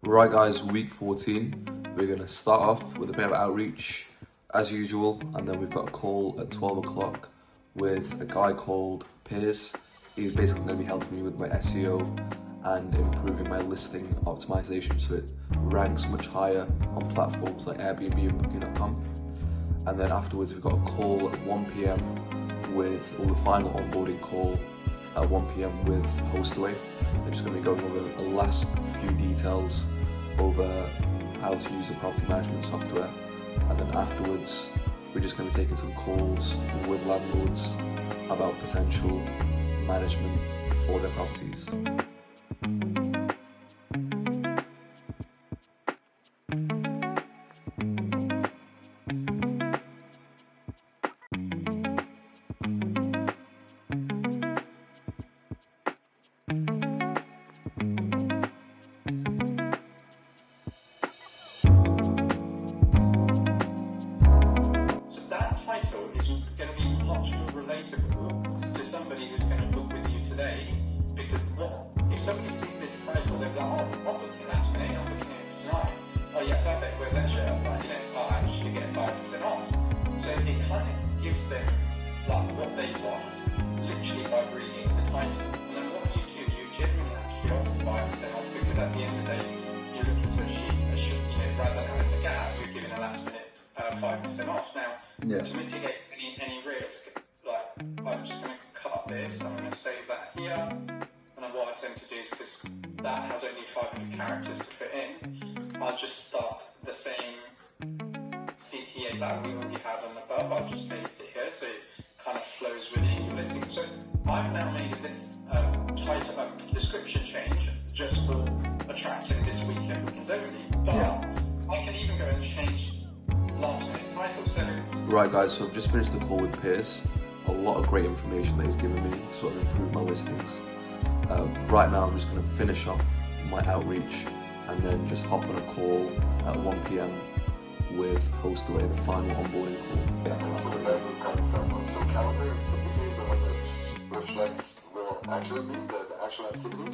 Right guys, week 14, we're going to start off with a bit of outreach as usual, and then we've got a call at 12 o'clock with a guy called Piers. He's basically going to be helping me with my SEO and improving my listing optimization so it ranks much higher on platforms like Airbnb and Booking.com. And then afterwards we've got a call at 1 p.m. with the final onboarding call at 1 p.m. with Hostaway. They're just going to be going over the last few details over how to use the property management software, and then afterwards we're just going to be taking some calls with landlords about potential management for their properties. Title is going to be much more relatable to somebody who's going to book with you today, because if somebody sees this title, they'll be like, oh, I'm booking last minute, I'm booking it for tonight. Oh yeah, perfect, we're leisure, but I'll actually get 5% off. So it kind of gives them like what they want, literally by reading the title. And then what you do, you genuinely actually offer 5% off, because at the end of the day, you're looking to achieve, rather than having the gap, you're giving a last minute 5% off. Now, to mitigate any risk, I'm just going to cut this, I'm going to save that here, and then what I tend to do is, because that has only 500 characters to put in, I'll just start the same CTA that we already had on above. I'll just paste it here so it kind of flows within your listing. So I've now made this title description change just for attracting this weekend bookings only, but I can even go and change last minute title. Right guys, so I've just finished the call with Piers. A lot of great information that he's given me to sort of improve my listings. Right now I'm just going to finish off my outreach and then just hop on a call at 1 p.m. with Hostaway, the final onboarding call. So calendar typically the one that reflects more accurately the actual activity.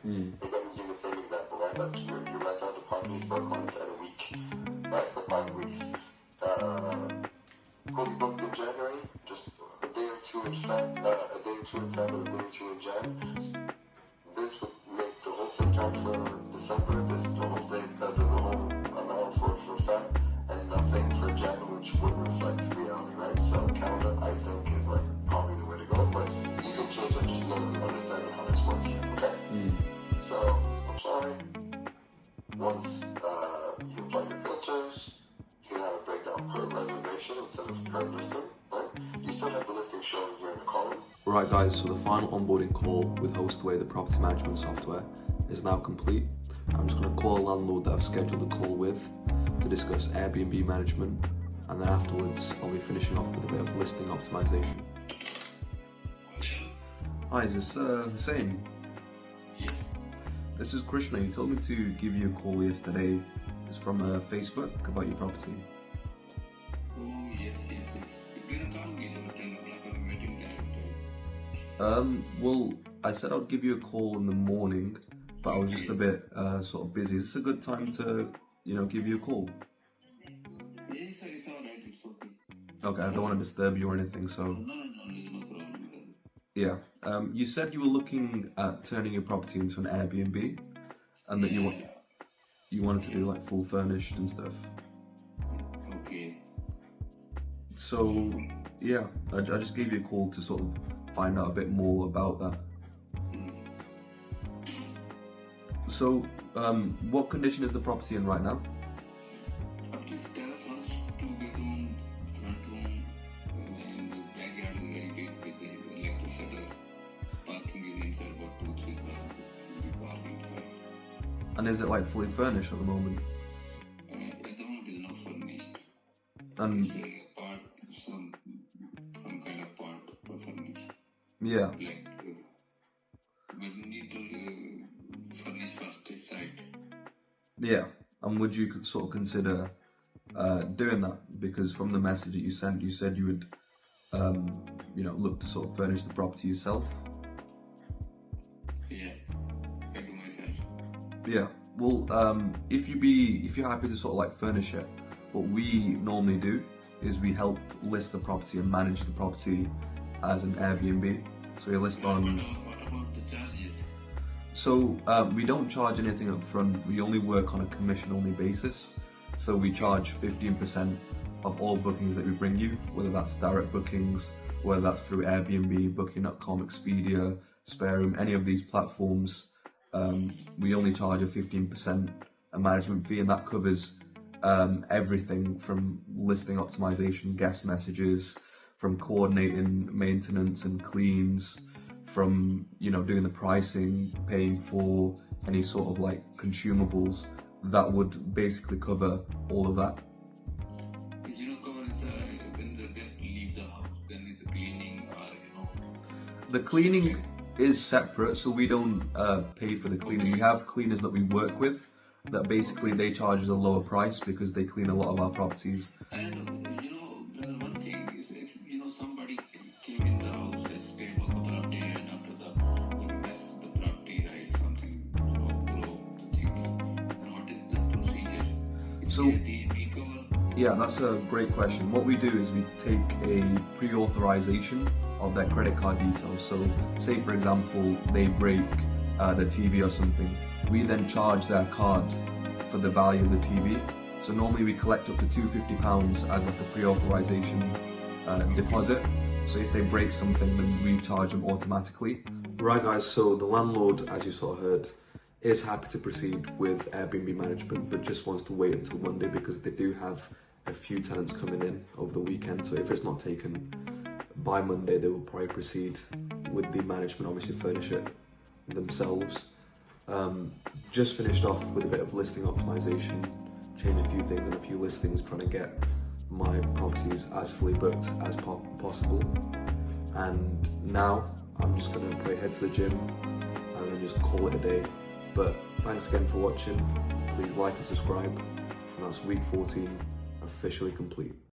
If I'm using the same example, right? Like you rent out the property for a month and a week, right? For 5 weeks. Fully booked in January, just a day or two in Feb, and a day or two in Jan. This would make the whole thing count for December, the whole amount for Feb, and nothing for Jan, which would reflect reality, right? So calendar, I think, is probably the way to go, but you can change it, just understanding how this works, okay? So apply. Once you apply your filters, you can have a breakdown per reservation instead of per listing, right? You still have the listing shown here in the column. Right guys, so the final onboarding call with Hostaway, the property management software, is now complete. I'm just going to call a landlord that I've scheduled a call with to discuss Airbnb management, and then afterwards I'll be finishing off with a bit of listing optimization. Hi, is this Hussein? Yes. This is Krishna. You told me to give you a call yesterday. It's from Facebook about your property. Oh, yes. You didn't tell me at 10 o'clock I was meeting there. Well, I said I'd give you a call in the morning, but I was just a bit sort of busy. Is this a good time to, give you a call? Yes, it's alright, it's okay. Okay, I don't want to disturb you or anything, so... No problem. Yeah. You said you were looking at turning your property into an Airbnb, and that you wanted to do full furnished and stuff. Okay. So, yeah, I just gave you a call to sort of find out a bit more about that. So, what condition is the property in right now? This terrace house, 2-bedroom, front room, and the backyard is very big with the electric setup. Parking is inside, about 2-3 cars will be parked inside. And is it fully furnished at the moment? At the moment, it's not furnished. And It's a part, some kind of part furnished. yeah. We need to furnish first this site. Yeah. And would you sort of consider doing that? Because from the message that you sent, you said you would, look to sort of furnish the property yourself. Yeah, I do myself. Yeah. Well, if you're happy to sort of like furnish it, what we normally do is we help list the property and manage the property as an Airbnb. So we list on. What about the charges? So we don't charge anything up front. We only work on a commission-only basis. So we charge 15% of all bookings that we bring you, whether that's direct bookings, whether that's through Airbnb, Booking.com, Expedia, Spareroom, any of these platforms. We only charge a 15% a management fee, and that covers everything from listing optimization, guest messages, from coordinating maintenance and cleans, from doing the pricing, paying for any sort of like consumables. That would basically cover all of that. Is covers when the guests leave the house, then the cleaning or The cleaning is separate, so we don't pay for the cleaning. We have cleaners that we work with that basically they charge us a lower price because they clean a lot of our properties. And brother, one thing is if somebody came in the house, they stayed for a couple of days, and after the mess the property, right, something broke the thing. And what is the procedure? So yeah, that's a great question. What we do is we take a pre-authorization of their credit card details. So say for example they break the TV or something, we then charge their card for the value of the TV. So normally we collect up to £250 as like a pre-authorization deposit. So if they break something, then we charge them automatically. Right guys, so the landlord, as you sort of heard, is happy to proceed with Airbnb management, but just wants to wait until Monday because they do have a few tenants coming in over the weekend. So if it's not taken by Monday, they will probably proceed with the management, obviously furnish it themselves. Just finished off with a bit of listing optimization, changed a few things on a few listings, trying to get my properties as fully booked as possible. And now I'm just going to probably head to the gym and then just call it a day. But thanks again for watching. Please like and subscribe. And that's week 14 officially complete.